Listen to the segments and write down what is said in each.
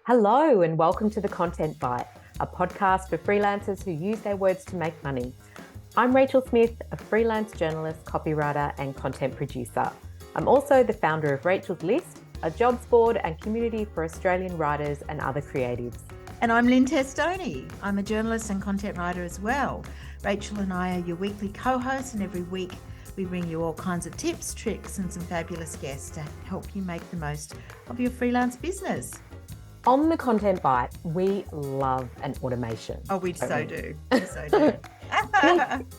Hello and welcome to The Content Bite, a podcast for freelancers who use their words to make money. I'm Rachel Smith, a freelance journalist, copywriter and content producer. I'm also the founder of Rachel's List, a jobs board and community for Australian writers and other creatives. And I'm Lynne Testoni. I'm a journalist and content writer as well. Rachel and I are your weekly co-hosts, and every week we bring you all kinds of tips, tricks and some fabulous guests to help you make the most of your freelance business. On The Content Bite, we love an automation. Oh, we so do. We so do.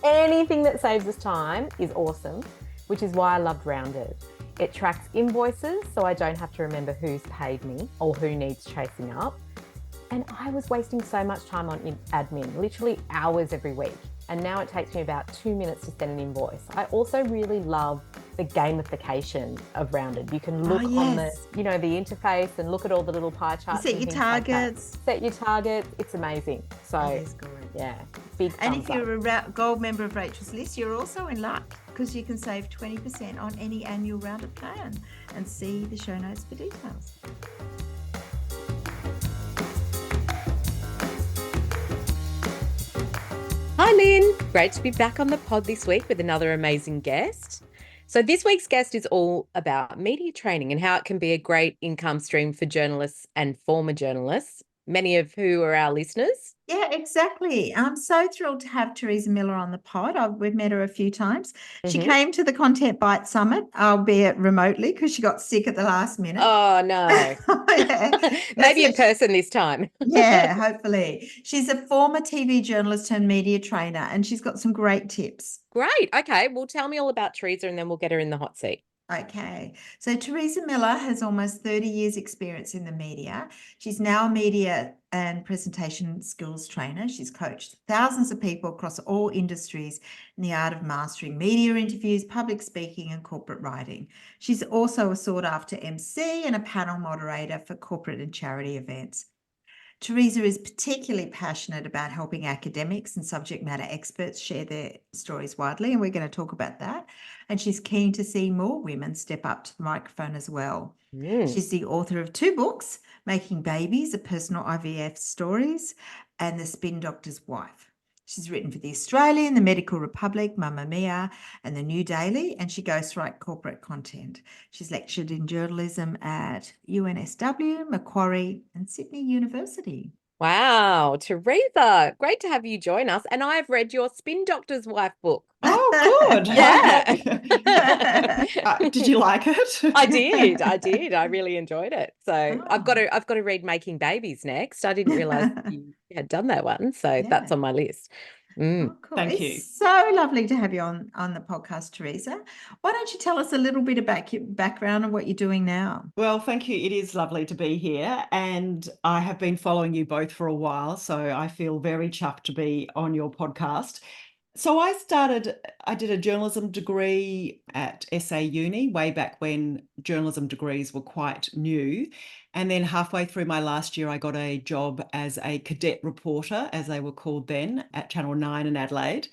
Anything that saves us time is awesome, which is why I loved Rounded. It tracks invoices so I don't have to remember who's paid me or who needs chasing up. And I was wasting so much time on admin, literally hours every week. And now it takes me about 2 minutes to send an invoice. I also really love the gamification of Rounded. You can look on the interface and look at all the little pie charts. You set your targets. Set your targets. It's amazing. So, yeah, big thumbs And if you're a gold member of Rachel's List, you're also in luck because you can save 20% on any annual Rounded plan. And see the show notes for details. Hi Lynne, great to be back on the pod this week with another amazing guest. So this week's guest is all about media training and how it can be a great income stream for journalists and former journalists, many of who are our listeners. Yeah, exactly. I'm so thrilled to have Theresa Miller on the pod. We've met her a few times. She came to the Content Bite Summit, albeit remotely, because she got sick at the last minute. Oh, no. Maybe in person this time. Yeah, hopefully. She's a former TV journalist and media trainer, and she's got some great tips. Great. Okay. Well, tell me all about Theresa and then we'll get her in the hot seat. Okay, so Theresa Miller has almost 30 years experience in the media. She's now a media and presentation skills trainer. She's coached thousands of people across all industries in the art of mastering media interviews, public speaking and corporate writing. She's also a sought after MC and a panel moderator for corporate and charity events. Theresa is particularly passionate about helping academics and subject matter experts share their stories widely, and we're going to talk about that. And she's keen to see more women step up to the microphone as well. She's the author of 2 books, Making Babies, A Personal IVF Stories, and The Spin Doctor's Wife. She's written for The Australian, The Medical Republic, Mamma Mia, and The New Daily, and she ghostwrites corporate content. She's lectured in journalism at UNSW, Macquarie, and Sydney University. Wow, Theresa, great to have you join us. And I've read your Spin Doctor's Wife book. Oh, good. Yeah. Did you like it? I did. I really enjoyed it. So I've got to read Making Babies next. I didn't realize you had done that one. So that's on my list. Oh, cool. Thank you. It's so lovely to have you on the podcast, Theresa. Why don't you tell us a little bit about your background and what you're doing now? Well, thank you. It is lovely to be here. And I have been following you both for a while, so I feel very chuffed to be on your podcast. So I did a journalism degree at SA Uni way back when journalism degrees were quite new. And then halfway through my last year, I got a job as a cadet reporter, as they were called then, at Channel 9 in Adelaide.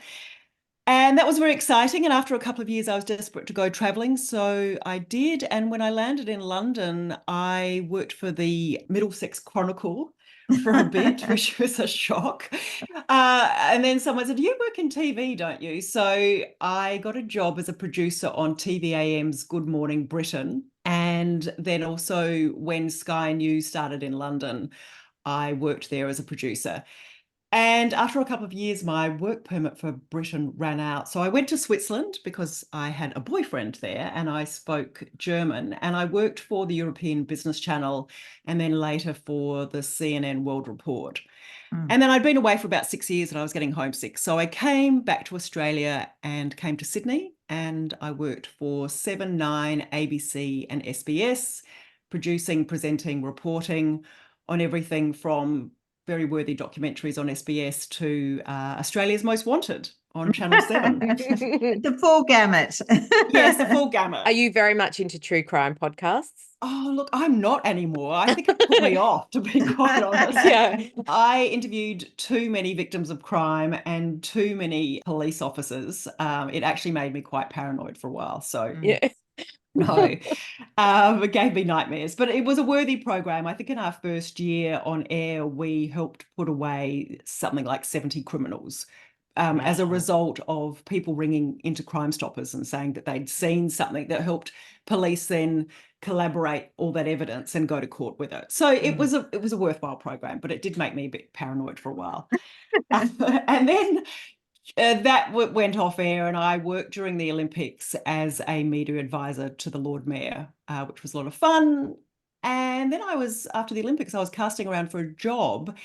And that was very exciting. And after a couple of years, I was desperate to go travelling. So I did. And when I landed in London, I worked for the Middlesex Chronicle for a bit, which was a shock. And then someone said, you work in TV, don't you? So I got a job as a producer on TVAM's Good Morning Britain. And then also when Sky News started in London, I worked there as a producer. And after a couple of years, my work permit for Britain ran out. So I went to Switzerland because I had a boyfriend there and I spoke German, and I worked for the European Business Channel and then later for the CNN World Report. And then I'd been away for about 6 years and I was getting homesick. So I came back to Australia and came to Sydney, and I worked for 7, 9, ABC and SBS, producing, presenting, reporting on everything from very worthy documentaries on SBS to Australia's Most Wanted on Channel 7. The full gamut. Yes, the full gamut. Are you very much into true crime podcasts? Oh, look, I'm not anymore. I think it put me off, to be quite honest. Yeah. I interviewed too many victims of crime and too many police officers. It actually made me quite paranoid for a while. So Yeah. No, it gave me nightmares, but it was a worthy program. I think in our first year on air, we helped put away something like 70 criminals as a Wow. result of people ringing into Crime Stoppers and saying that they'd seen something that helped police then collaborate all that evidence and go to court with it. So it was a worthwhile program, but it did make me a bit paranoid for a while. And then that went off air, and I worked during the Olympics as a media advisor to the Lord Mayor, which was a lot of fun. And then after the Olympics, I was casting around for a job,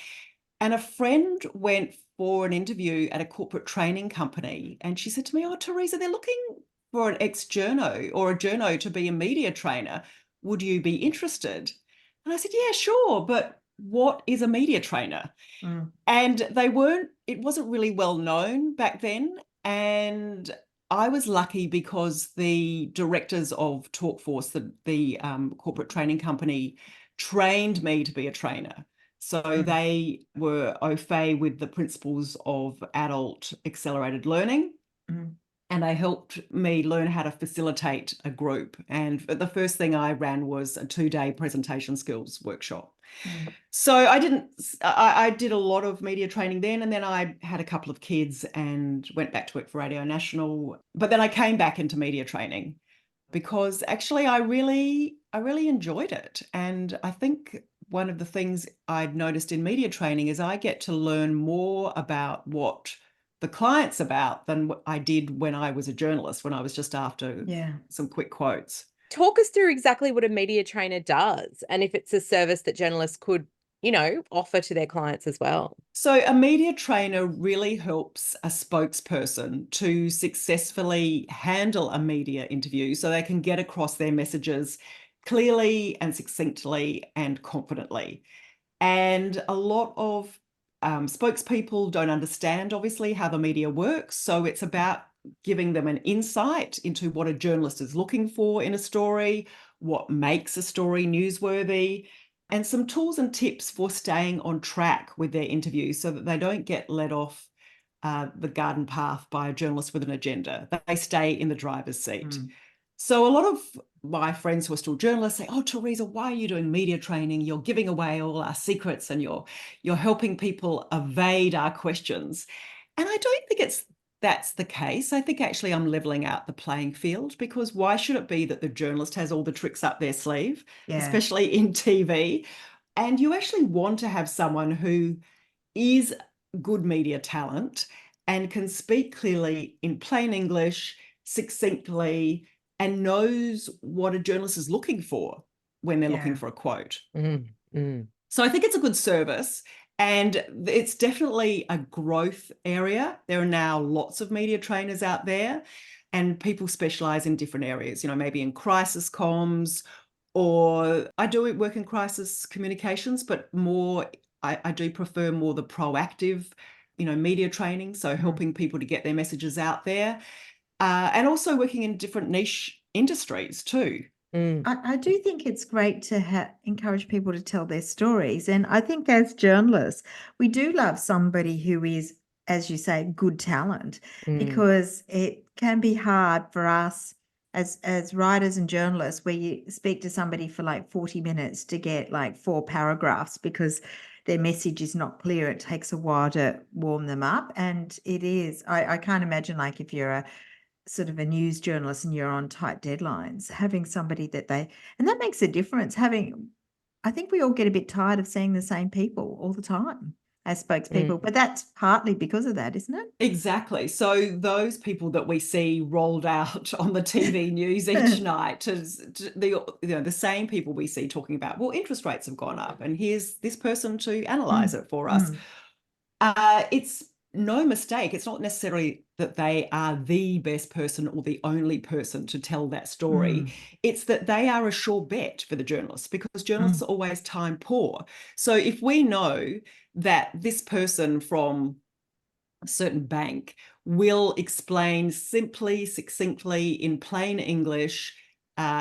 and a friend went for an interview at a corporate training company, and she said to me, "Oh, Theresa, they're looking for an ex-journo or a journo to be a media trainer. Would you be interested?" And I said, "Yeah, sure, but what is a media trainer?" And it wasn't really well known back then. And I was lucky because the directors of Talkforce, the corporate training company, trained me to be a trainer. So they were au fait with the principles of adult accelerated learning. And they helped me learn how to facilitate a group. And the first thing I ran was a 2-day presentation skills workshop. So I did a lot of media training then, and then I had a couple of kids and went back to work for Radio National. But then I came back into media training because actually I really enjoyed it. And I think one of the things I'd noticed in media training is I get to learn more about what the client's about than what I did when I was a journalist, when I was just after some quick quotes. Talk us through exactly what a media trainer does and if it's a service that journalists could, offer to their clients as well. So a media trainer really helps a spokesperson to successfully handle a media interview so they can get across their messages clearly and succinctly and confidently. And a lot of spokespeople don't understand, obviously, how the media works. So it's about giving them an insight into what a journalist is looking for in a story, what makes a story newsworthy, and some tools and tips for staying on track with their interviews so that they don't get led off the garden path by a journalist with an agenda. They stay in the driver's seat. So a lot of my friends who are still journalists say, "Oh, Theresa, why are you doing media training? You're giving away all our secrets and you're helping people evade our questions." And I don't think that's the case. I think actually I'm leveling out the playing field, because why should it be that the journalist has all the tricks up their sleeve, especially in TV? And you actually want to have someone who is good media talent and can speak clearly in plain English, succinctly, and knows what a journalist is looking for when they're looking for a quote. So I think it's a good service, and it's definitely a growth area. There are now lots of media trainers out there, and people specialize in different areas, maybe in crisis comms, or I do work in crisis communications, but more, I do prefer more the proactive, media training. So helping people to get their messages out there. And also working in different niche industries too. I do think it's great to encourage people to tell their stories. And I think as journalists, we do love somebody who is, as you say, good talent, because it can be hard for us as writers and journalists, where you speak to somebody for like 40 minutes to get like 4 paragraphs because their message is not clear. It takes a while to warm them up. And it is, I can't imagine, like, if you're a sort of a news journalist and you're on tight deadlines, having somebody and that makes a difference. I think we all get a bit tired of seeing the same people all the time as spokespeople, but that's partly because of that, isn't it? Exactly. So those people that we see rolled out on the TV news each night, the same people we see talking about, well, interest rates have gone up and here's this person to analyze it for us. It's no mistake. It's not necessarily that they are the best person or the only person to tell that story. It's that they are a sure bet for the journalists, because journalists are always time poor. So if we know that this person from a certain bank will explain simply, succinctly, in plain English,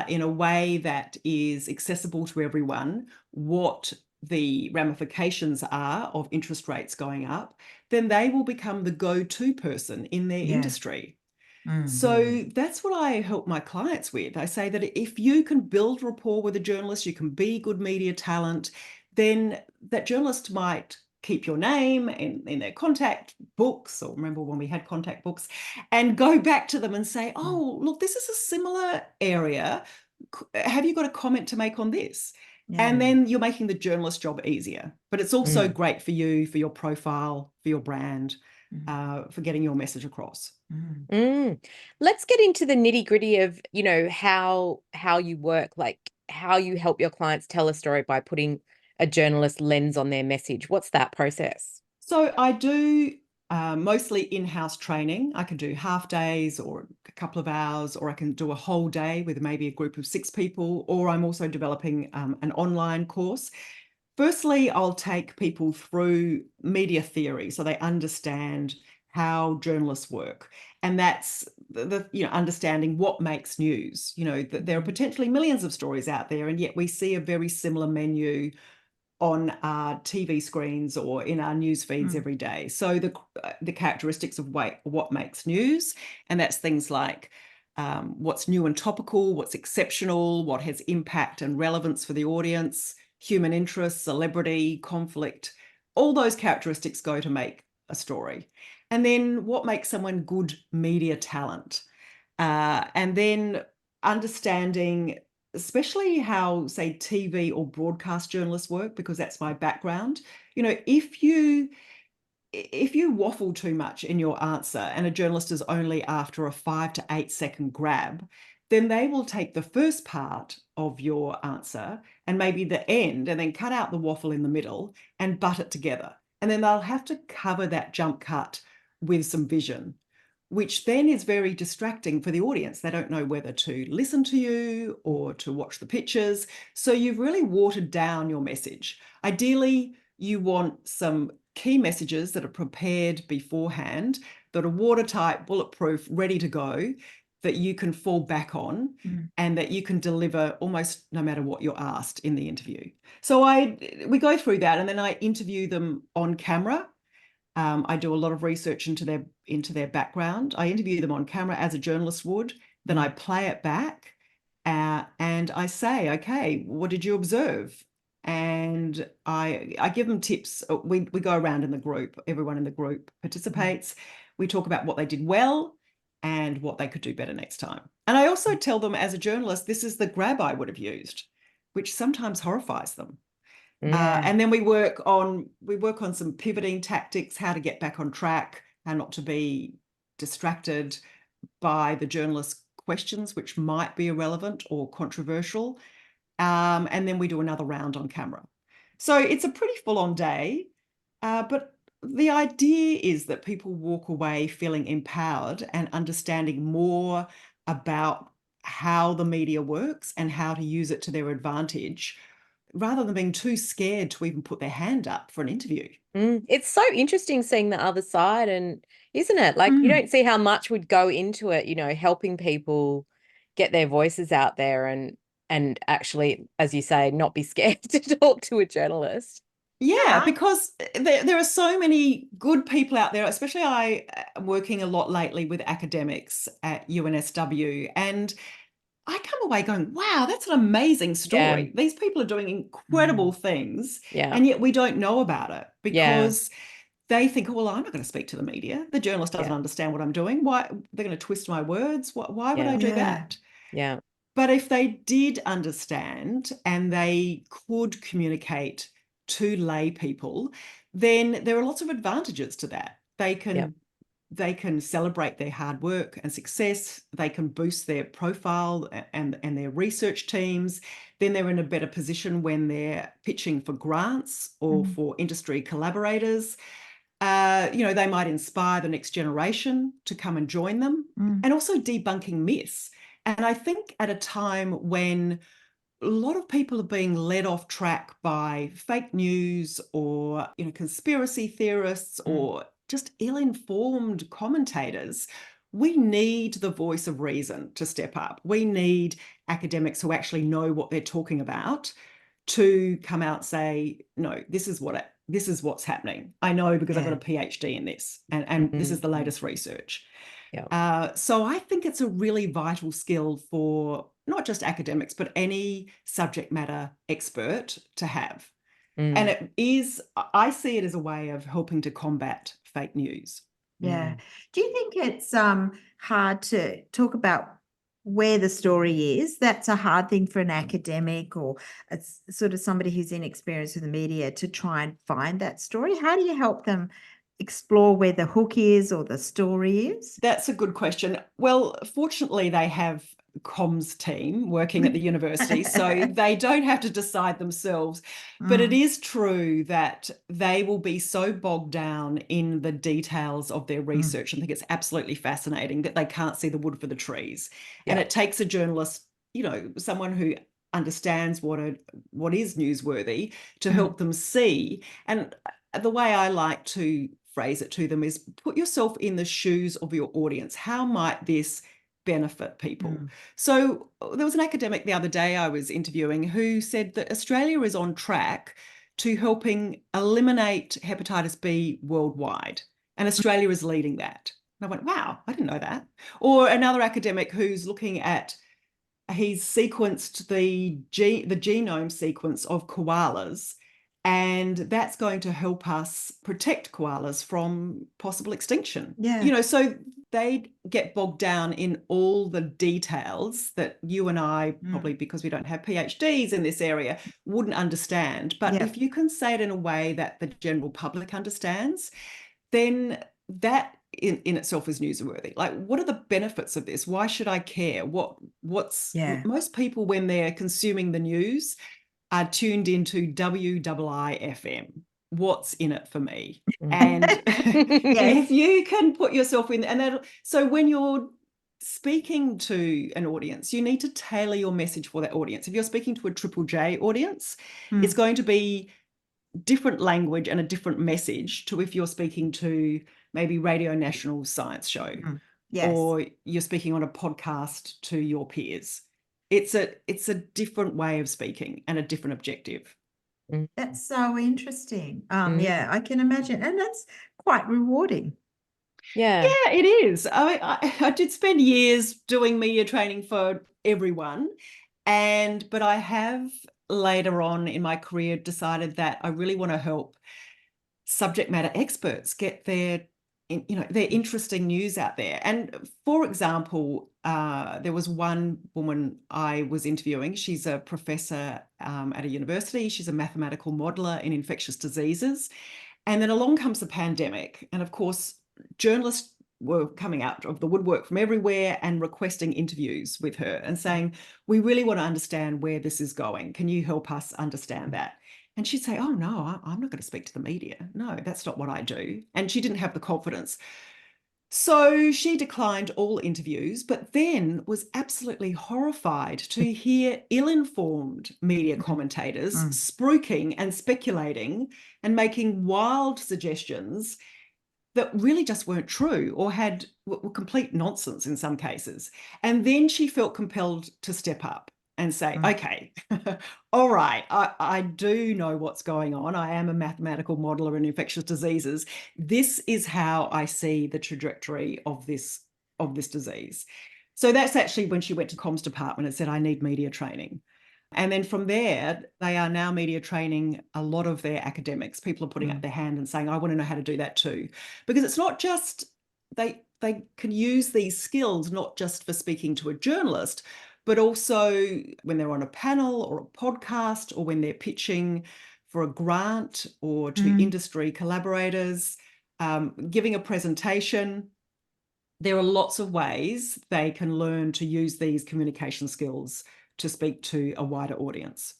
in a way that is accessible to everyone, what the ramifications are of interest rates going up, then they will become the go-to person in their industry. So that's what I help my clients with. I say that if you can build rapport with a journalist, you can be good media talent, then that journalist might keep your name in their contact books, or remember when we had contact books, and go back to them and say, oh, look, this is a similar area. Have you got a comment to make on this? And then you're making the journalist job easier. But it's also great for you, for your profile, for your brand, for getting your message across. Let's get into the nitty-gritty of, how you work, like how you help your clients tell a story by putting a journalist lens on their message. What's that process? So I do mostly in-house training. I can do half days or a couple of hours, or I can do a whole day with maybe a group of 6 people, or I'm also developing an online course. Firstly, I'll take people through media theory so they understand how journalists work. And that's understanding what makes news. That there are potentially millions of stories out there, and yet we see a very similar menu on our TV screens or in our news feeds every day. So the characteristics of what makes news, and that's things like what's new and topical, what's exceptional, what has impact and relevance for the audience, human interest, celebrity, conflict. All those characteristics go to make a story. And then what makes someone good media talent? And then understanding especially how, say, TV or broadcast journalists work, because that's my background. If you waffle too much in your answer and a journalist is only after a 5 to 8 second grab, then they will take the first part of your answer and maybe the end, and then cut out the waffle in the middle and butt it together. And then they'll have to cover that jump cut with some vision, which then is very distracting for the audience. They don't know whether to listen to you or to watch the pictures. So you've really watered down your message. Ideally, you want some key messages that are prepared beforehand, that are watertight, bulletproof, ready to go, that you can fall back on and that you can deliver almost no matter what you're asked in the interview. So we go through that, and then I interview them on camera. I do a lot of research into their background. I interview them on camera as a journalist would. Then I play it back and I say, okay, what did you observe? And I give them tips. We go around in the group. Everyone in the group participates. We talk about what they did well and what they could do better next time. And I also tell them, as a journalist, this is the grab I would have used, which sometimes horrifies them. And then we work on some pivoting tactics, how to get back on track, how not to be distracted by the journalist's questions, which might be irrelevant or controversial. And then we do another round on camera. So it's a pretty full-on day, but the idea is that people walk away feeling empowered and understanding more about how the media works and how to use it to their advantage, rather than being too scared to even put their hand up for an interview. It's so interesting seeing the other side, and isn't it? Like you don't see how much would go into it, helping people get their voices out there and actually, as you say, not be scared to talk to a journalist. Yeah, because there are so many good people out there, especially I am working a lot lately with academics at UNSW, and I come away going, wow, that's an amazing story. Yeah. These people are doing incredible things, Yeah. and yet we don't know about it because they think, oh, well, I'm not going to speak to the media. The journalist doesn't understand what I'm doing. Why? They're going to twist my words. Why would I do that? Yeah. But if they did understand and they could communicate to lay people, then there are lots of advantages to that. They can celebrate their hard work and success. They can boost their profile and their research teams. Then they're in a better position when they're pitching for grants or for industry collaborators. They might inspire the next generation to come and join them, and also debunking myths. And I think at a time when a lot of people are being led off track by fake news or conspiracy theorists or just ill-informed commentators, we need the voice of reason to step up. We need academics who actually know what they're talking about to come out and say, no, this is what's happening. I know because I've got a PhD in this, and this is the latest research. Yeah. So I think it's a really vital skill for not just academics, but any subject matter expert to have. And it is, I see it as a way of helping to combat fake news. Yeah. Do you think it's hard to talk about where the story is? That's a hard thing for an academic or it's sort of somebody who's inexperienced with the media to try and find that story. How do you help them explore where the hook is or the story is? That's a good question. Well, fortunately, they have a comms team working at the university, so they don't have to decide themselves. But it is true that they will be so bogged down in the details of their research and think it's absolutely fascinating that they can't see the wood for the trees. And it takes a journalist, someone who understands what is newsworthy to help them see. And the way I like to phrase it to them is put yourself in the shoes of your audience. How might this benefit people? So there was an academic the other day I was interviewing who said that Australia is on track to helping eliminate hepatitis B worldwide, and Australia is leading that. And I went, wow, I didn't know that. Or another academic who's looking at, he's sequenced the genome sequence of koalas, and that's going to help us protect koalas from possible extinction. So they get bogged down in all the details that you and I, probably because we don't have PhDs in this area, wouldn't understand. But if you can say it in a way that the general public understands, then that in itself is newsworthy. Like, what are the benefits of this? Why should I care? Most people, when they're consuming the news, are tuned into WIIFM. What's in it for me? And if you can put yourself in, so when you're speaking to an audience, you need to tailor your message for that audience. If you're speaking to a Triple J audience, it's going to be different language and a different message to if you're speaking to maybe Radio National Science Show, or you're speaking on a podcast to your peers. It's a different way of speaking and a different objective. That's so interesting. I can imagine. And that's quite rewarding. Yeah, it is. I did spend years doing media training for everyone. But I have later on in my career decided that I really want to help subject matter experts get their interesting news out there. And for example, there was one woman I was interviewing. She's a professor at a university. She's a mathematical modeler in infectious diseases. And then along comes the pandemic. And of course, journalists were coming out of the woodwork from everywhere and requesting interviews with her and saying, we really want to understand where this is going. Can you help us understand that? And she'd say, oh, no, I'm not going to speak to the media. No, that's not what I do. And she didn't have the confidence. So she declined all interviews, but then was absolutely horrified to hear ill-informed media commentators spruiking and speculating and making wild suggestions that really just weren't true or were complete nonsense in some cases. And then she felt compelled to step up and say, okay, all right, I do know what's going on. I am a mathematical modeler in infectious diseases. This is how I see the trajectory of this disease. So that's actually when she went to comms department and said, I need media training. And then from there, they are now media training a lot of their academics. People are putting up their hand and saying, I want to know how to do that too. Because it's not just, they can use these skills not just for speaking to a journalist, but also when they're on a panel or a podcast or when they're pitching for a grant or to industry collaborators, giving a presentation. There are lots of ways they can learn to use these communication skills to speak to a wider audience.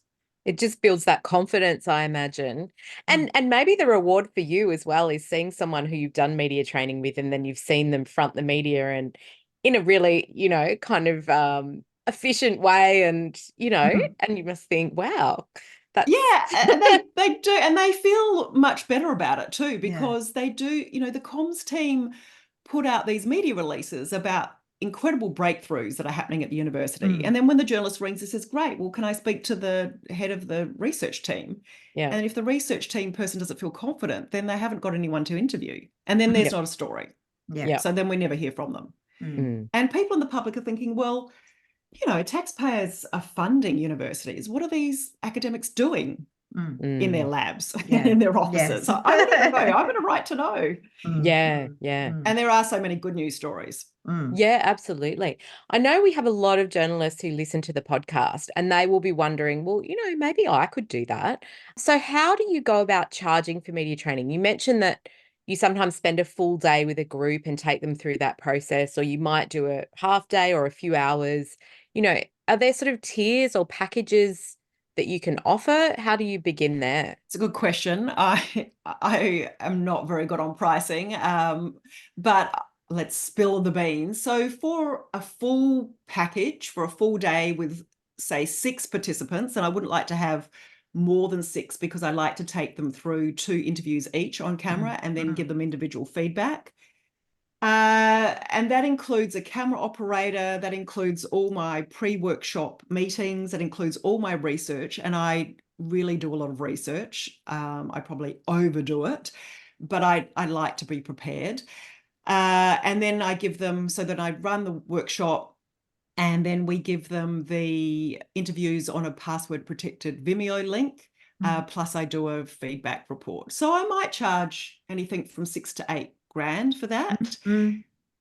It just builds that confidence, I imagine. And maybe the reward for you as well is seeing someone who you've done media training with, and then you've seen them front the media and in a really, kind of efficient way, and and you must think, wow, that's and they do, and they feel much better about it too, because they do, the comms team put out these media releases about incredible breakthroughs that are happening at the university. And then when the journalist rings and says, great, well, can I speak to the head of the research team? And if the research team person doesn't feel confident, then they haven't got anyone to interview. And then there's not a story. So then we never hear from them. And people in the public are thinking, well, taxpayers are funding universities. What are these academics doing in their labs and in their offices? Yes. I want to know. I'm in a right to know. Yeah. And there are so many good news stories. Yeah, absolutely. I know we have a lot of journalists who listen to the podcast and they will be wondering, well, maybe I could do that. So how do you go about charging for media training? You mentioned that you sometimes spend a full day with a group and take them through that process, or you might do a half day or a few hours. Are there sort of tiers or packages that you can offer? How do you begin there? It's a good question. I am not very good on pricing, but let's spill the beans. So for a full package, for a full day with, say, 6 participants, and I wouldn't like to have more than 6 because I like to take them through 2 interviews each on camera and then give them individual feedback. And that includes a camera operator, that includes all my pre-workshop meetings, that includes all my research, and I really do a lot of research. I probably overdo it, but I like to be prepared. And then I give them, so that I run the workshop, and then we give them the interviews on a password protected Vimeo link. Plus I do a feedback report. So I might charge anything from 6 to 8 grand for that,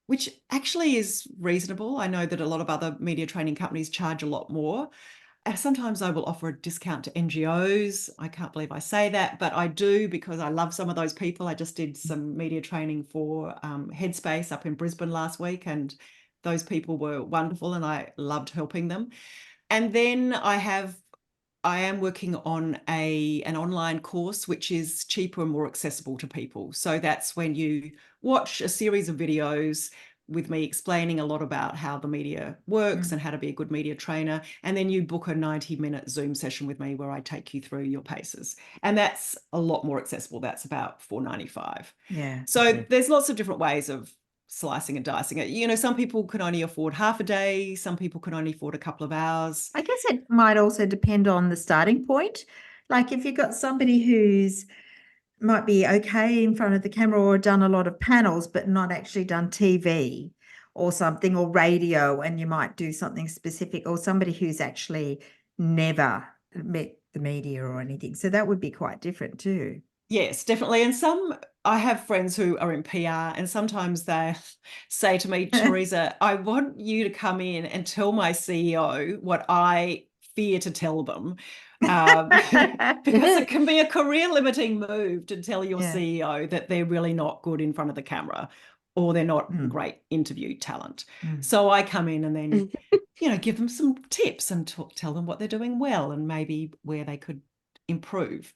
which actually is reasonable. I know that a lot of other media training companies charge a lot more. Sometimes I will offer a discount to NGOs. I can't believe I say that, but I do because I love some of those people. I just did some media training for Headspace up in Brisbane last week, and those people were wonderful and I loved helping them. And then I am working on an online course which is cheaper and more accessible to people. So that's when you watch a series of videos with me explaining a lot about how the media works and how to be a good media trainer. And then you book a 90-minute Zoom session with me where I take you through your paces. And that's a lot more accessible. That's about $4.95. Yeah. So there's lots of different ways of slicing and dicing it. Some people can only afford half a day. Some people can only afford a couple of hours. I guess it might also depend on the starting point. Like if you've got somebody who's might be okay in front of the camera or done a lot of panels, but not actually done TV or something, or radio, and you might do something specific, or somebody who's actually never met the media or anything. So that would be quite different too. Yes, definitely. And I have friends who are in PR, and sometimes they say to me, Theresa, I want you to come in and tell my CEO what I fear to tell them. Because it can be a career limiting move to tell your CEO that they're really not good in front of the camera or they're not great interview talent. So I come in and then, give them some tips and tell them what they're doing well and maybe where they could improve.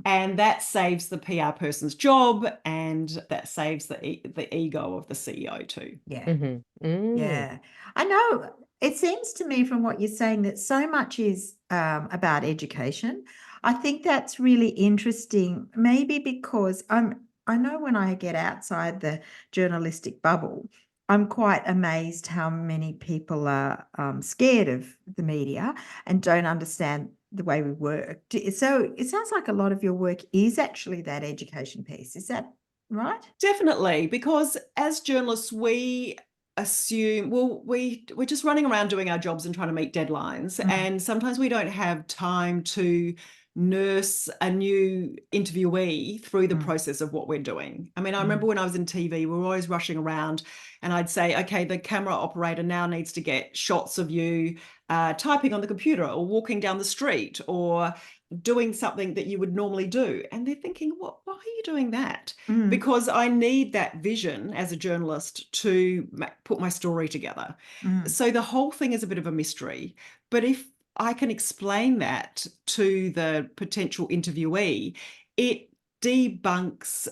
And that saves the PR person's job, and that saves the ego of the CEO too. Yeah. I know it seems to me from what you're saying that so much is about education. I think that's really interesting, maybe because I know when I get outside the journalistic bubble, I'm quite amazed how many people are scared of the media and don't understand the way we work. So it sounds like a lot of your work is actually that education piece. Is that right? Definitely, because as journalists, we assume, well, we're just running around doing our jobs and trying to meet deadlines. And sometimes we don't have time to nurse a new interviewee through the process of what we're doing. I mean, I remember when I was in TV, we were always rushing around, and I'd say, okay, the camera operator now needs to get shots of you typing on the computer or walking down the street or doing something that you would normally do. And they're thinking, why are you doing that? Because I need that vision as a journalist to put my story together. So the whole thing is a bit of a mystery. But if I can explain that to the potential interviewee, it debunks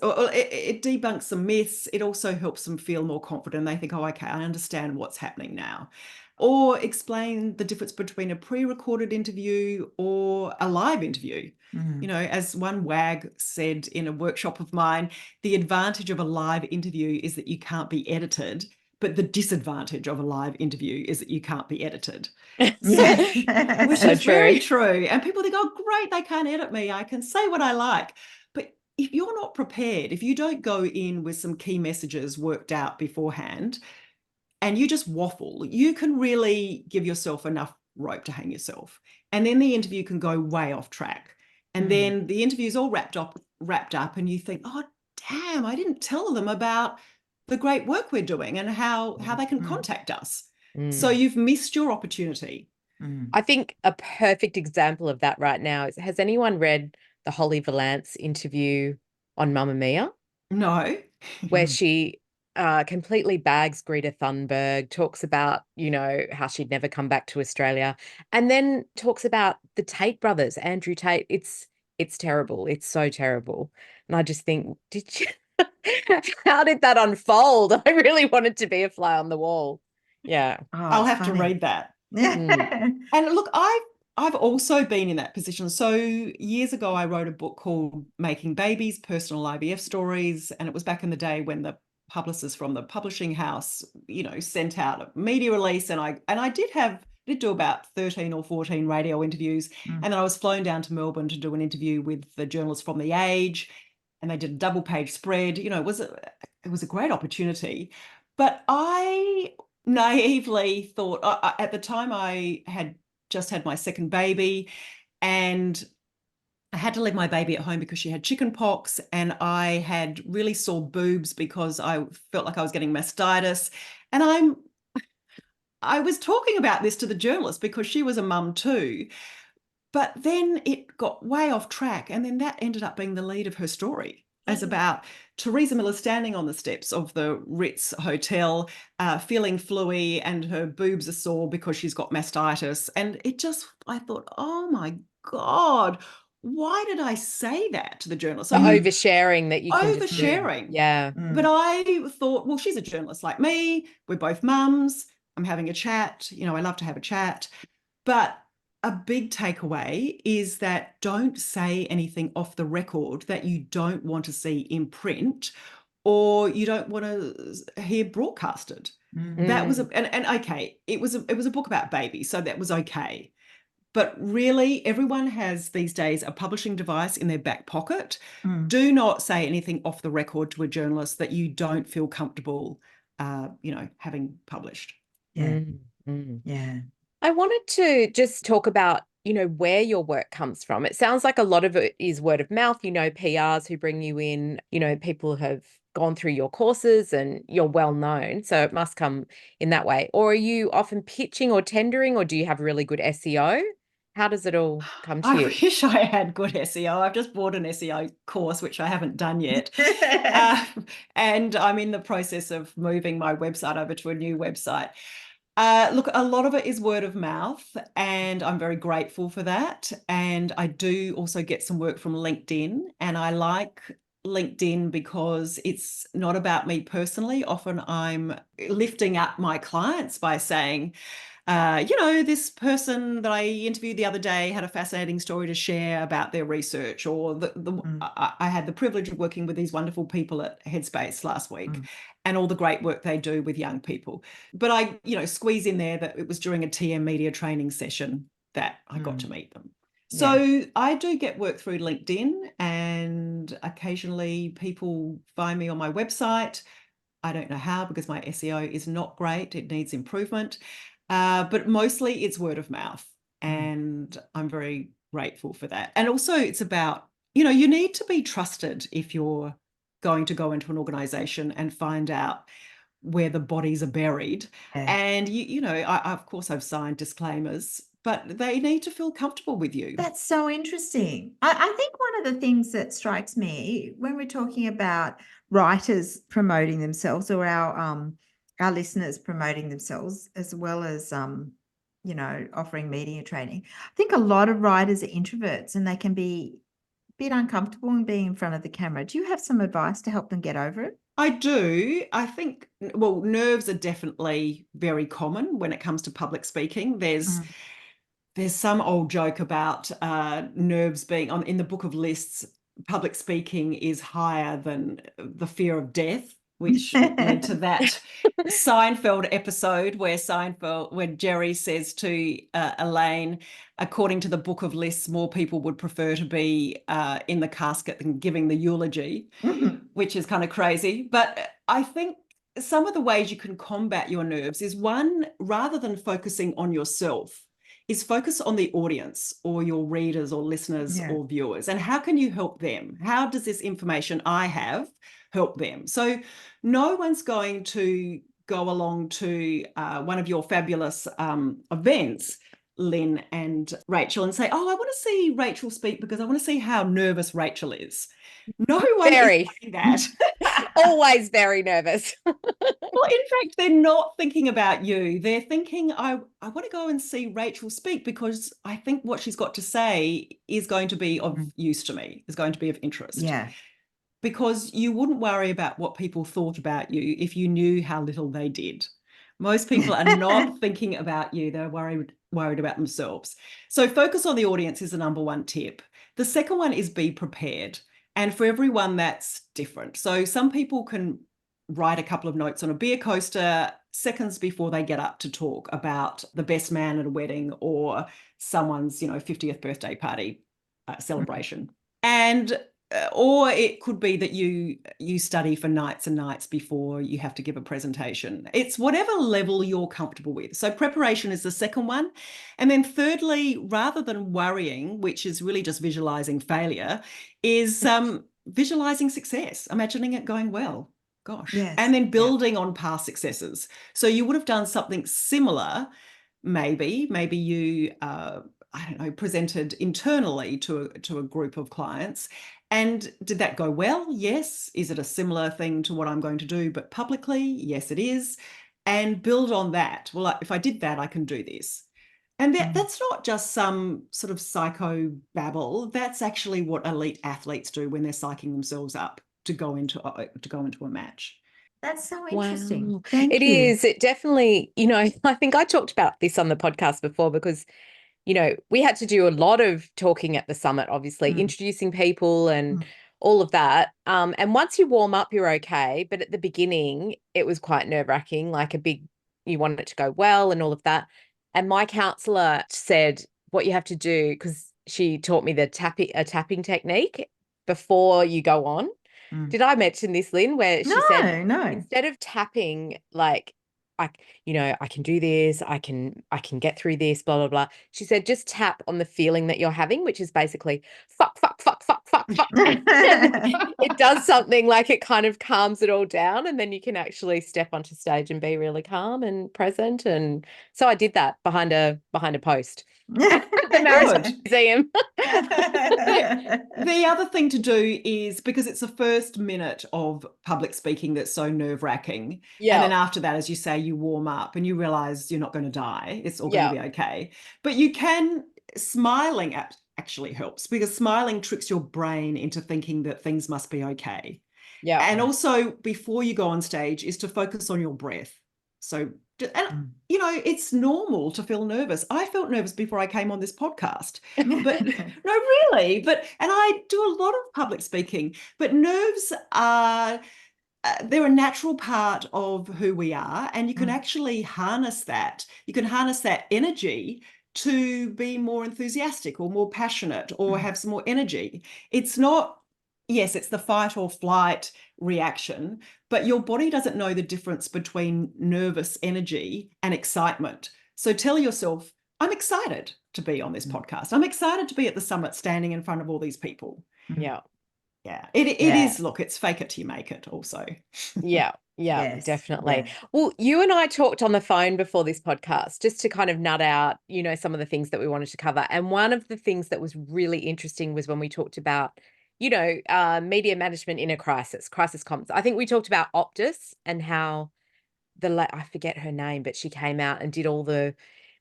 some myths. It also helps them feel more confident. They think, oh, okay, I understand what's happening now. Or explain the difference between a pre-recorded interview or a live interview. As one WAG said in a workshop of mine, the advantage of a live interview is that you can't be edited, but the disadvantage of a live interview is that you can't be edited. Which is very true. And people think, oh, great, they can't edit me. I can say what I like. But if you're not prepared, if you don't go in with some key messages worked out beforehand, and you just waffle, you can really give yourself enough rope to hang yourself. And then the interview can go way off track. And then the interview's all wrapped up, and you think, oh, damn, I didn't tell them about the great work we're doing and how they can contact us. So you've missed your opportunity. I think a perfect example of that right now is, has anyone read the Holly Valance interview on Mamma Mia? No. Where she completely bags Greta Thunberg, talks about, you know, how she'd never come back to Australia, and then talks about the Tate brothers, Andrew Tate. It's terrible. It's so terrible. And I just think, did you how did that unfold? I really wanted to be a fly on the wall. Yeah. Oh, I'll it's have to funny. read that. Yeah. And look, I've also been in that position. So years ago, I wrote a book called Making Babies, Personal IVF Stories. And it was back in the day when the publicists from the publishing house, you know, sent out a media release. And I did do about 13 or 14 radio interviews. And then I was flown down to Melbourne to do an interview with the journalists from The Age. And they did a double page spread. You know, it was a great opportunity. But I naively thought, at the time I had just had my second baby, and I had to leave my baby at home because she had chicken pox, and I had really sore boobs because I felt like I was getting mastitis. And I was talking about this to the journalist because she was a mum too. But then it got way off track, and then that ended up being the lead of her story, as about Theresa Miller standing on the steps of the Ritz Hotel, feeling fluey, and her boobs are sore because she's got mastitis. And I thought, oh my God, why did I say that to the journalist? The oversharing that you can just do. Oversharing. Yeah. But I thought, well, she's a journalist like me. We're both mums. I'm having a chat. You know, I love to have a chat. But a big takeaway is that don't say anything off the record that you don't want to see in print or you don't want to hear broadcasted. That was and okay, it was a book about babies, so that was okay. But really, everyone has these days a publishing device in their back pocket. Do not say anything off the record to a journalist that you don't feel comfortable, having published. Yeah. Mm. Yeah. I wanted to just talk about, you know, where your work comes from. It sounds like a lot of it is word of mouth, you know, PRs who bring you in, you know, people have gone through your courses and you're well known. So it must come in that way. Or are you often pitching or tendering, or do you have really good SEO? How does it all come to I you? wish I had good SEO. I've just bought an SEO course, which I haven't done yet. And I'm in the process of moving my website over to a new website. Look, a lot of it is word of mouth, and I'm very grateful for that. And I do also get some work from LinkedIn, and I like LinkedIn because it's not about me personally. Often I'm lifting up my clients by saying, this person that I interviewed the other day had a fascinating story to share about their research, or I had the privilege of working with these wonderful people at Headspace last week and all the great work they do with young people. But I, squeeze in there that it was during a TM media training session that I got to meet them. So I do get work through LinkedIn, and occasionally people find me on my website. I don't know how, because my SEO is not great. It needs improvement. But mostly it's word of mouth, and I'm very grateful for that. And also it's about, you need to be trusted if you're going to go into an organization and find out where the bodies are buried. And, of course I've signed disclaimers, but they need to feel comfortable with you. That's so interesting. I think one of the things that strikes me when we're talking about writers promoting themselves, or our listeners promoting themselves, as well as offering media training, I think a lot of writers are introverts and they can be a bit uncomfortable in being in front of the camera. Do you have some advice to help them get over it? I do. I think, well, nerves are definitely very common when it comes to public speaking. There's some old joke about nerves being in the book of lists. Public speaking is higher than the fear of death, which led to that Seinfeld episode where Jerry says to Elaine, according to the book of lists, more people would prefer to be in the casket than giving the eulogy, which is kind of crazy. But I think some of the ways you can combat your nerves is, one, rather than focusing on yourself, is focus on the audience or your readers or listeners or viewers. And how can you help them? How does this information I have help them? So no one's going to go along to one of your fabulous events, Lynne and Rachel, and say, oh, I want to see Rachel speak because I want to see how nervous Rachel is. No one is saying that. Always very nervous. Well, in fact, they're not thinking about you. They're thinking, I want to go and see Rachel speak because I think what she's got to say is going to be of use to me, is going to be of interest. Yeah. Because you wouldn't worry about what people thought about you if you knew how little they did. Most people are not thinking about you. They're worried about themselves. So focus on the audience is the number one tip. The second one is be prepared. And for everyone, that's different. So some people can write a couple of notes on a beer coaster seconds before they get up to talk about the best man at a wedding or someone's, 50th birthday party celebration. And or it could be that you study for nights and nights before you have to give a presentation. It's whatever level you're comfortable with. So preparation is the second one. And then thirdly, rather than worrying, which is really just visualizing failure, is visualizing success, imagining it going well. Gosh. Yes. And then building on past successes. So you would have done something similar. Maybe you presented internally to a group of clients. And did that go well? Yes. Is it a similar thing to what I'm going to do, but publicly? Yes, it is. And build on that. Well, if I did that, I can do this. And that's not just some sort of psycho babble. That's actually what elite athletes do when they're psyching themselves up to go into a match. That's so interesting. Wow. Thank It you. is. It definitely, I think I talked about this on the podcast before because we had to do a lot of talking at the summit, obviously, introducing people and all of that. And once you warm up, you're okay. But at the beginning, it was quite nerve-wracking, like you want it to go well and all of that. And my counselor said what you have to do, because she taught me a tapping technique before you go on. Did I mention this, Lynn, where she said, instead of tapping, like, I can do this, I can get through this, blah, blah, blah. She said, just tap on the feeling that you're having, which is basically fuck, fuck, fuck, fuck, fuck, fuck. It does something like it kind of calms it all down, and then you can actually step onto stage and be really calm and present. And so I did that behind a post. The Maritime Museum. The other thing to do is, because it's the first minute of public speaking that's so nerve-wracking, and then after that, as you say, you warm up and you realize you're not going to die. It's all going to be okay. But smiling actually helps, because smiling tricks your brain into thinking that things must be okay. Yeah. And also, before you go on stage, is to focus on your breath. So, it's normal to feel nervous. I felt nervous before I came on this podcast, but no, really. And I do a lot of public speaking, but nerves are, they're a natural part of who we are. And you can actually harness that. You can harness that energy to be more enthusiastic or more passionate or have some more energy. It's not, yes, it's the fight or flight reaction, but your body doesn't know the difference between nervous energy and excitement. So tell yourself, I'm excited to be on this podcast. I'm excited to be at the summit standing in front of all these people. Yeah. Yeah. It is, look, it's fake it till you make it also. Yeah. Yeah, yes, definitely. Yeah. Well, you and I talked on the phone before this podcast just to kind of nut out, some of the things that we wanted to cover. And one of the things that was really interesting was when we talked about media management in a crisis comms. I think we talked about Optus and how I forget her name, but she came out and did all the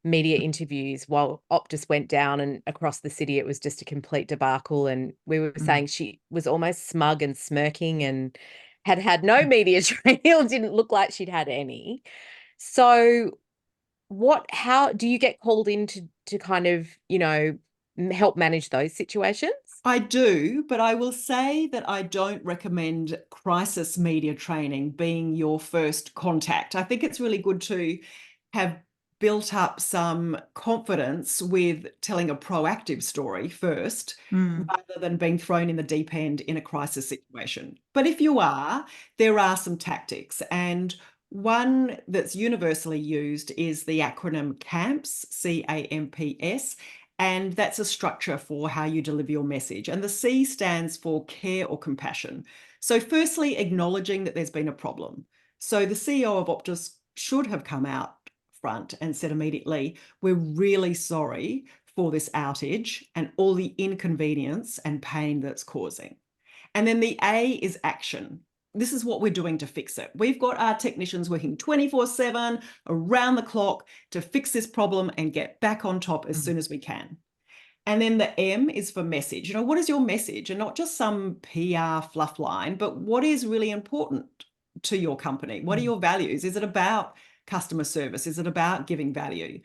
media interviews while Optus went down, and across the city it was just a complete debacle. And we were saying she was almost smug and smirking and had no media training, or didn't look like she'd had any. So how do you get called in to kind of, help manage those situations? I do, but I will say that I don't recommend crisis media training being your first contact. I think it's really good to have built up some confidence with telling a proactive story first, rather than being thrown in the deep end in a crisis situation. But if you are, there are some tactics. And one that's universally used is the acronym CAMPS, CAMPS. And that's a structure for how you deliver your message. And the C stands for care or compassion. So firstly, acknowledging that there's been a problem. So the CEO of Optus should have come out front and said immediately, we're really sorry for this outage and all the inconvenience and pain that's causing. And then the A is action. This is what we're doing to fix it. We've got our technicians working 24/7 around the clock to fix this problem and get back on top as soon as we can. And then the M is for message. You know, what is your message? And not just some PR fluff line, but what is really important to your company? What are your values? Is it about customer service? Is it about giving value?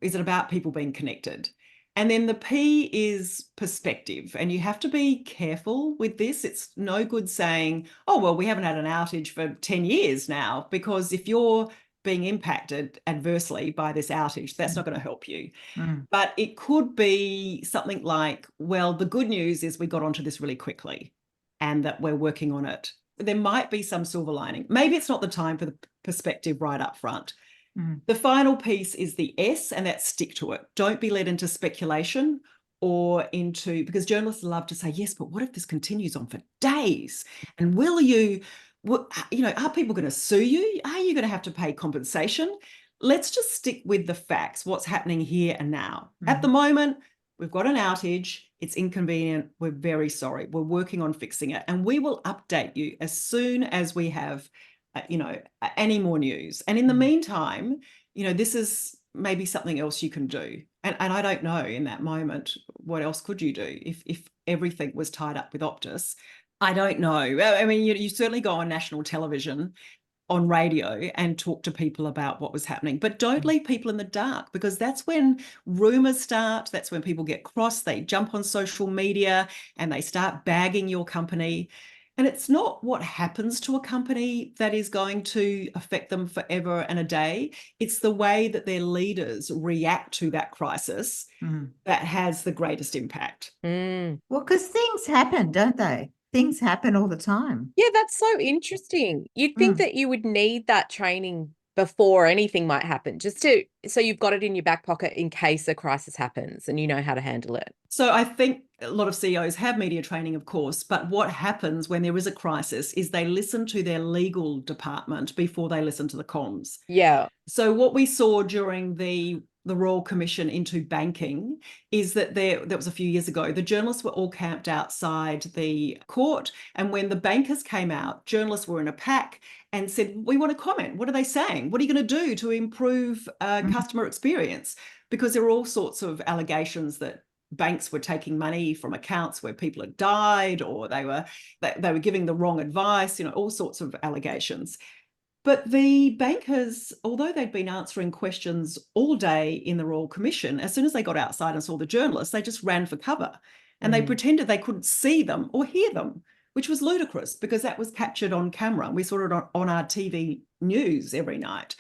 Is it about people being connected? And then the P is perspective. And you have to be careful with this. It's no good saying, oh, well, we haven't had an outage for 10 years now, because if you're being impacted adversely by this outage, that's not going to help you. But it could be something like, well, the good news is we got onto this really quickly and that we're working on it. There might be some silver lining. Maybe it's not the time for the perspective right up front. The final piece is the S, and that's stick to it. Don't be led into speculation or into, because journalists love to say, yes, but what if this continues on for days? And will you, you know, are people going to sue you? Are you going to have to pay compensation? Let's just stick with the facts, what's happening here and now. At the moment, we've got an outage. It's inconvenient. We're very sorry. We're working on fixing it. And we will update you as soon as we have, you know, any more news. And in the meantime, you know, this is maybe something else you can do. And I don't know in that moment, what else could you do if everything was tied up with Optus? I don't know. I mean, you certainly go on national television, on radio, and talk to people about what was happening, but don't leave people in the dark, because that's when rumors start. That's when people get cross. They jump on social media and they start bagging your company. And it's not what happens to a company that is going to affect them forever and a day. It's the way that their leaders react to that crisis that has the greatest impact. Well, because things happen, don't they? Things happen all the time. Yeah, that's so interesting. You'd think that you would need that training before anything might happen, just so you've got it in your back pocket in case a crisis happens and you know how to handle it. So I think a lot of CEOs have media training, of course, but what happens when there is a crisis is they listen to their legal department before they listen to the comms. Yeah. So what we saw during the Royal Commission into banking is that that was a few years ago. The journalists were all camped outside the court, and when the bankers came out, journalists were in a pack and said, we want to comment. What are they saying? What are you going to do to improve customer experience? Because there were all sorts of allegations that banks were taking money from accounts where people had died, or they were giving the wrong advice, you know, all sorts of allegations. But the bankers, although they'd been answering questions all day in the Royal Commission, as soon as they got outside and saw the journalists, they just ran for cover, and they pretended they couldn't see them or hear them, which was ludicrous because that was captured on camera. We saw it on our TV news every night.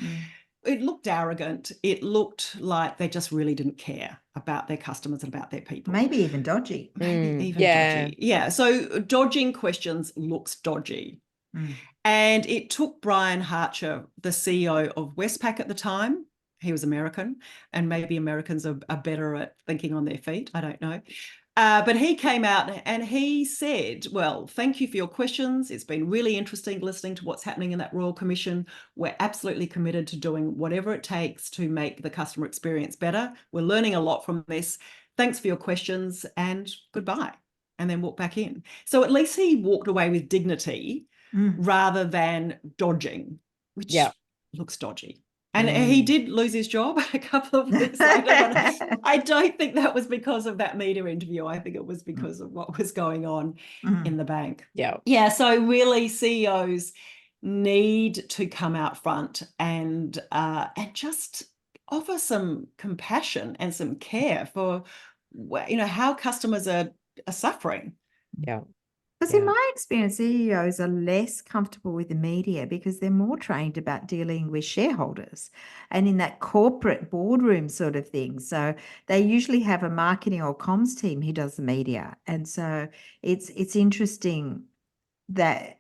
It looked arrogant. It looked like they just really didn't care about their customers and about their people. Maybe even dodgy. Maybe even dodgy. Yeah. So dodging questions looks dodgy. And it took Brian Harcher, the CEO of Westpac at the time. He was American, and maybe Americans are better at thinking on their feet. I don't know. But he came out and he said, well, thank you for your questions. It's been really interesting listening to what's happening in that Royal Commission. We're absolutely committed to doing whatever it takes to make the customer experience better. We're learning a lot from this. Thanks for your questions, and goodbye. And then walked back in. So at least he walked away with dignity rather than dodging, which looks dodgy. And he did lose his job a couple of weeks later. But I don't think that was because of that media interview. I think it was because of what was going on in the bank. Yeah. So really, CEOs need to come out front and just offer some compassion and some care for, you know, how customers are suffering. Yeah. Because in my experience, CEOs are less comfortable with the media because they're more trained about dealing with shareholders and in that corporate boardroom sort of thing. So they usually have a marketing or comms team who does the media. And so it's interesting that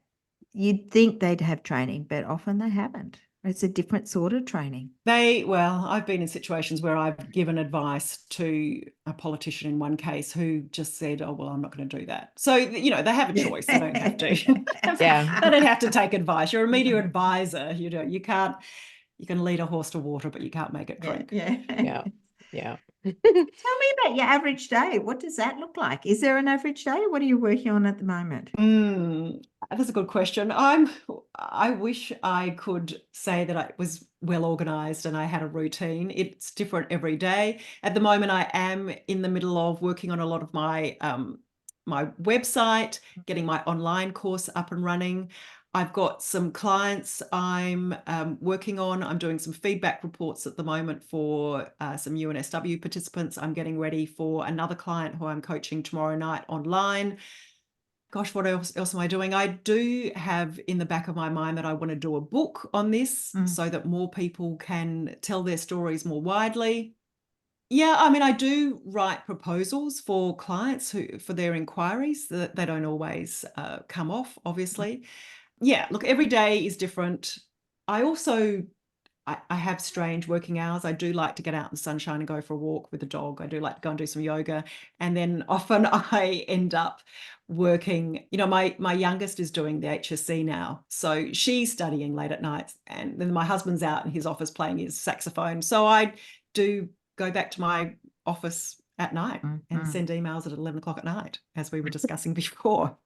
you'd think they'd have training, but often they haven't. It's a different sort of training. Well, I've been in situations where I've given advice to a politician in one case who just said, oh, well, I'm not going to do that. So, you know, they have a choice. They don't have to. Yeah. They don't have to take advice. You're a media advisor. You can lead a horse to water, but you can't make it drink. Yeah. Tell me about your average day. What does that look like? Is there an average day? What are you working on at the moment? That's a good question. I wish I could say that I was well organized and I had a routine. It's different every day. At the moment, I am in the middle of working on a lot of my my website, getting my online course up and running. I've got some clients I'm working on. I'm doing some feedback reports at the moment for some UNSW participants. I'm getting ready for another client who I'm coaching tomorrow night online. Gosh, what else am I doing? I do have in the back of my mind that I want to do a book on this so that more people can tell their stories more widely. Yeah, I mean, I do write proposals for clients for their inquiries. That they don't always come off, obviously. Yeah, look, every day is different. I also I have strange working hours. I do like to get out in the sunshine and go for a walk with the dog. I do like to go and do some yoga. And then often I end up working, you know, my youngest is doing the HSC now. So she's studying late at night. And then my husband's out in his office playing his saxophone. So I do go back to my office at night and send emails at 11 o'clock at night, as we were discussing before.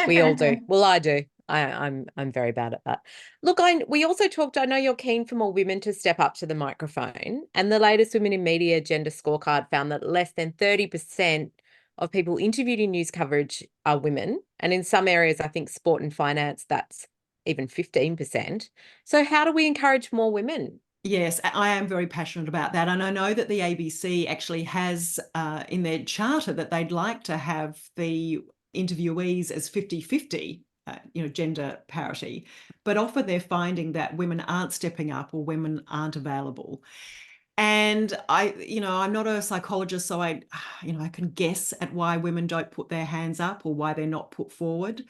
We all do. Well, I do. I'm very bad at that. Look, we also talked, I know you're keen for more women to step up to the microphone, and the latest Women in Media Gender Scorecard found that less than 30% of people interviewed in news coverage are women. And in some areas, I think sport and finance, that's even 15%. So how do we encourage more women? Yes, I am very passionate about that. And I know that the ABC actually has in their charter that they'd like to have the interviewees as 50-50, gender parity. But often they're finding that women aren't stepping up or women aren't available. And I'm not a psychologist, so I can guess at why women don't put their hands up or why they're not put forward.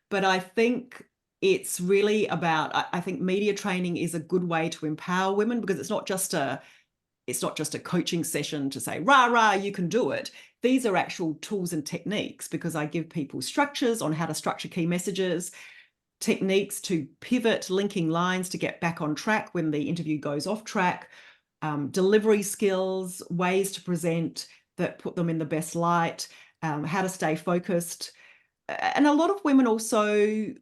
But I think it's really about, I think media training is a good way to empower women, because it's not just a coaching session to say, rah, rah, you can do it. These are actual tools and techniques, because I give people structures on how to structure key messages, techniques to pivot, linking lines to get back on track when the interview goes off track, delivery skills, ways to present that put them in the best light, how to stay focused. And a lot of women also,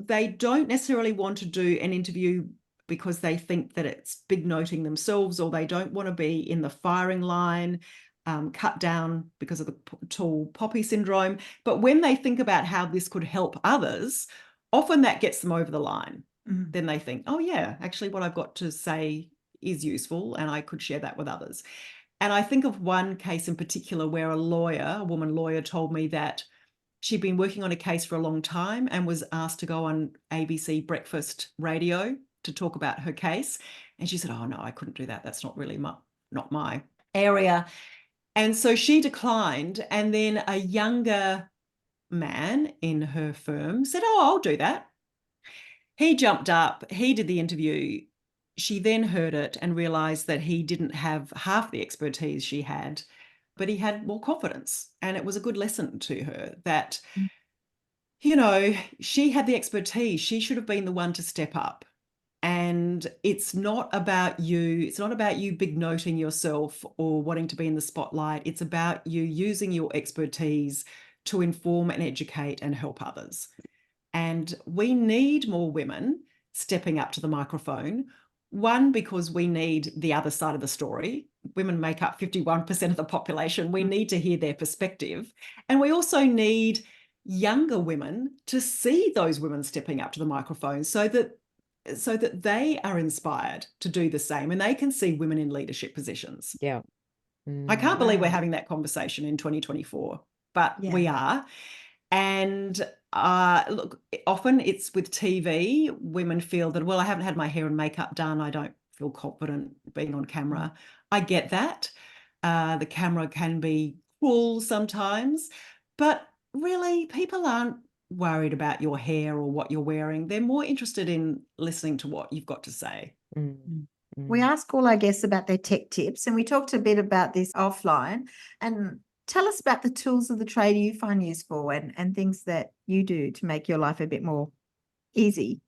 they don't necessarily want to do an interview because they think that it's big noting themselves, or they don't want to be in the firing line, cut down because of the tall poppy syndrome. But when they think about how this could help others, often that gets them over the line. Then they think, oh yeah, actually what I've got to say is useful and I could share that with others. And I think of one case in particular where a woman lawyer told me that she'd been working on a case for a long time and was asked to go on ABC breakfast radio to talk about her case. And she said, oh no, I couldn't do that. That's not really not my area. And so she declined. And then a younger man in her firm said, oh, I'll do that. He jumped up, he did the interview. She then heard it and realized that he didn't have half the expertise she had, but he had more confidence. And it was a good lesson to her that, she had the expertise. She should have been the one to step up. And it's not about you. It's not about you big noting yourself or wanting to be in the spotlight. It's about you using your expertise to inform and educate and help others. And we need more women stepping up to the microphone. One, because we need the other side of the story. Women make up 51% of the population. We need to hear their perspective. And we also need younger women to see those women stepping up to the microphone so that they are inspired to do the same and they can see women in leadership positions. Yeah. I can't believe we're having that conversation in 2024, but we are. And look, often it's with TV. Women feel that, well, I haven't had my hair and makeup done. I don't feel confident being on camera. I get that. The camera can be cruel sometimes, but really people aren't worried about your hair or what you're wearing. They're more interested in listening to what you've got to say. We ask all our guests about their tech tips, and we talked a bit about this offline. And tell us about the tools of the trade you find useful and things that you do to make your life a bit more easy.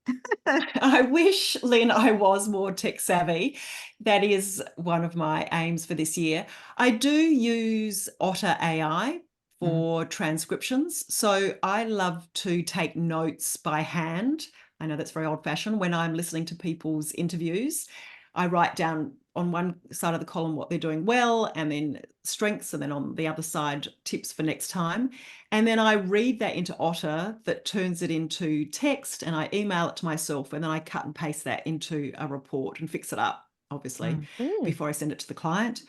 I wish, Lynn, I was more tech savvy. That is one of my aims for this year. I do use Otter AI for transcriptions. So I love to take notes by hand. I know that's very old-fashioned. When I'm listening to people's interviews, I write down on one side of the column what they're doing well, and then strengths, and then on the other side, tips for next time. And then I read that into Otter, that turns it into text, and I email it to myself, and then I cut and paste that into a report and fix it up, obviously, before I send it to the client.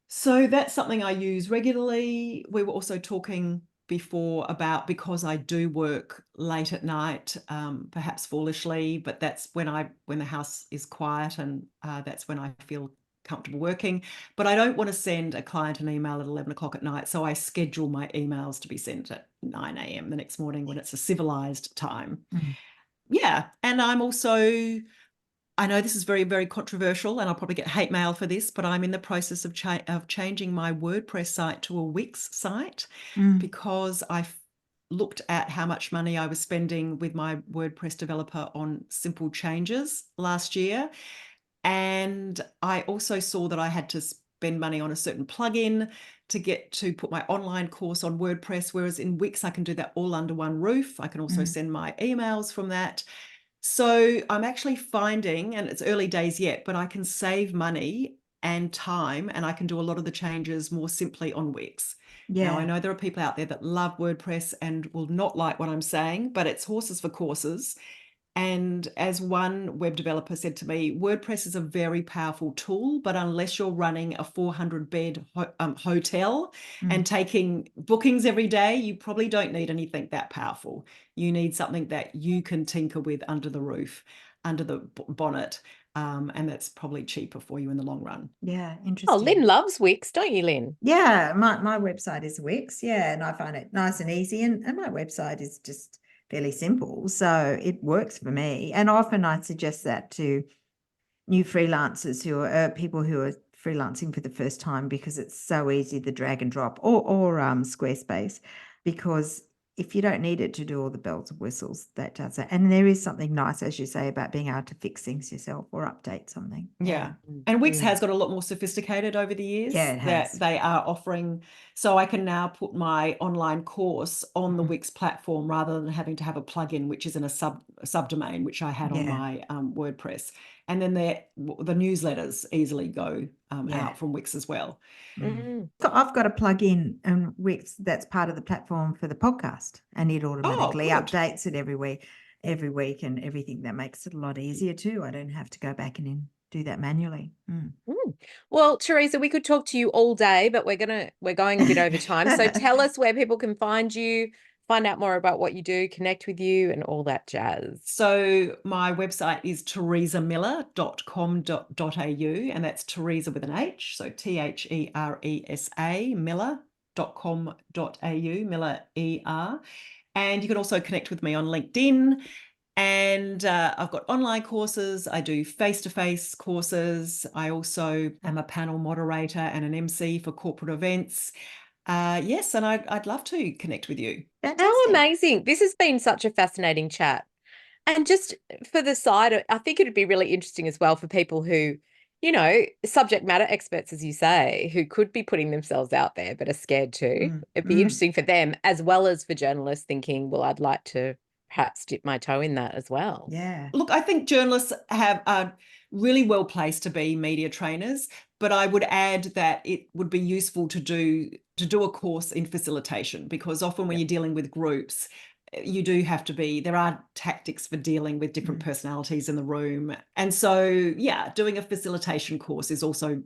So that's something I use regularly. We were also talking before about, because I do work late at night, perhaps foolishly, but that's when the house is quiet, and that's when I feel comfortable working. But I don't want to send a client an email at 11 o'clock at night, so I schedule my emails to be sent at 9 a.m. the next morning when it's a civilized time. Yeah, and I'm also, I know this is very, very controversial, and I'll probably get hate mail for this, but I'm in the process of changing my WordPress site to a Wix site, because I looked at how much money I was spending with my WordPress developer on simple changes last year. And I also saw that I had to spend money on a certain plugin to put my online course on WordPress, whereas in Wix I can do that all under one roof. I can also send my emails from that. So I'm actually finding, and it's early days yet, but I can save money and time, and I can do a lot of the changes more simply on Wix. Now, I know there are people out there that love WordPress and will not like what I'm saying, but it's horses for courses. And as one web developer said to me, WordPress is a very powerful tool, but unless you're running a 400-bed hotel and taking bookings every day, you probably don't need anything that powerful. You need something that you can tinker with under the roof, under the bonnet, and that's probably cheaper for you in the long run. Yeah, Oh, interesting. Lynn loves Wix, don't you, Lynn? Yeah, my website is Wix. Yeah, and I find it nice and easy, and my website is just fairly simple, so it works for me. And often I suggest that to new freelancers who are people who are freelancing for the first time, because it's so easy, the drag and drop, or Squarespace, because if you don't need it to do all the bells and whistles, that does it. And there is something nice, as you say, about being able to fix things yourself or update something. Yeah. And Wix has got a lot more sophisticated over the years. Yeah, it has. That they are offering. So I can now put my online course on the Wix platform rather than having to have a plugin, which is in a subdomain, which I had on my WordPress. And then the newsletters easily go out from Wix as well. I've got a plugin in Wix that's part of the platform for the podcast, and it automatically updates it every week and everything. That makes it a lot easier too. I don't have to go back and do that manually. Well, Theresa, we could talk to you all day, but we're going a bit over time. So tell us where people can find you, find out more about what you do, connect with you, and all that jazz. So my website is theresamiller.com.au, and that's Theresa with an H, so THERESA, miller.com.au, Miller ER. And you can also connect with me on LinkedIn. And I've got online courses. I do face-to-face courses. I also am a panel moderator and an MC for corporate events. Yes, and I'd love to connect with you. Fantastic. How amazing. This has been such a fascinating chat. And just for the side, I think it'd be really interesting as well for people who, subject matter experts, as you say, who could be putting themselves out there but are scared to. It'd be interesting for them, as well as for journalists thinking, well, I'd like to perhaps dip my toe in that as well. Yeah. Look, I think journalists are really well placed to be media trainers, but I would add that it would be useful to do a course in facilitation, because often when you're dealing with groups, you do have to there are tactics for dealing with different personalities in the room. And so, yeah, doing a facilitation course is also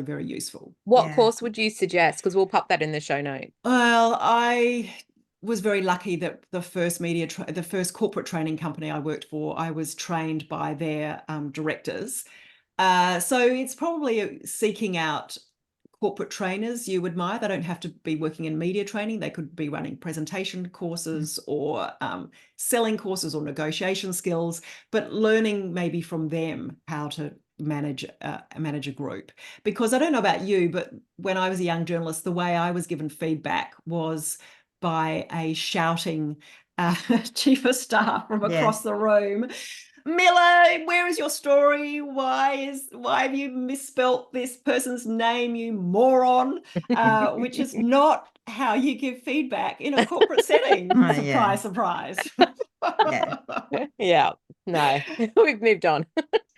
very useful. What course would you suggest? Because we'll pop that in the show notes. Well, I was very lucky that the first the first corporate training company I worked for, I was trained by their directors. So it's probably seeking out corporate trainers you admire. They don't have to be working in media training. They could be running presentation courses or selling courses or negotiation skills, but learning maybe from them how to manage a group. Because I don't know about you, but when I was a young journalist, the way I was given feedback was by a shouting chief of staff from across the room. Miller, where is your story? Why have you misspelt this person's name, you moron? Which is not how you give feedback in a corporate setting. Surprise, surprise. Yeah, no, we've moved on.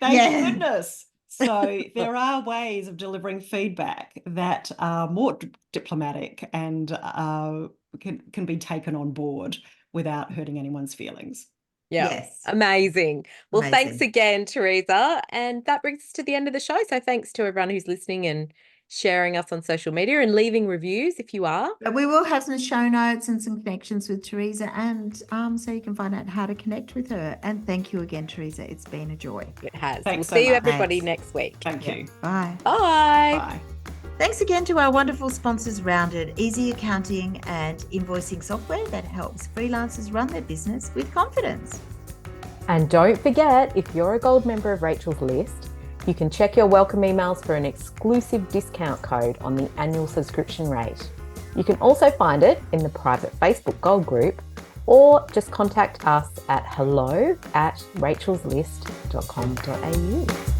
Thank goodness. So there are ways of delivering feedback that are more diplomatic and can be taken on board without hurting anyone's feelings. Yeah. Yes. Amazing. Well, thanks Amazing. again, Theresa. And that brings us to the end of the show. So thanks to everyone who's listening and sharing us on social media and leaving reviews if you are. But we will have some show notes and some connections with Theresa, and so you can find out how to connect with her. And thank you again, Theresa. It's been a joy. It has. Thanks We'll see so you much. everybody next week. Thank you. Bye. Bye. Bye. Thanks again to our wonderful sponsors, Rounded, easy accounting and invoicing software that helps freelancers run their business with confidence. And don't forget, if you're a gold member of Rachel's List, you can check your welcome emails for an exclusive discount code on the annual subscription rate. You can also find it in the private Facebook Gold group, or just contact us at hello@rachelslist.com.au.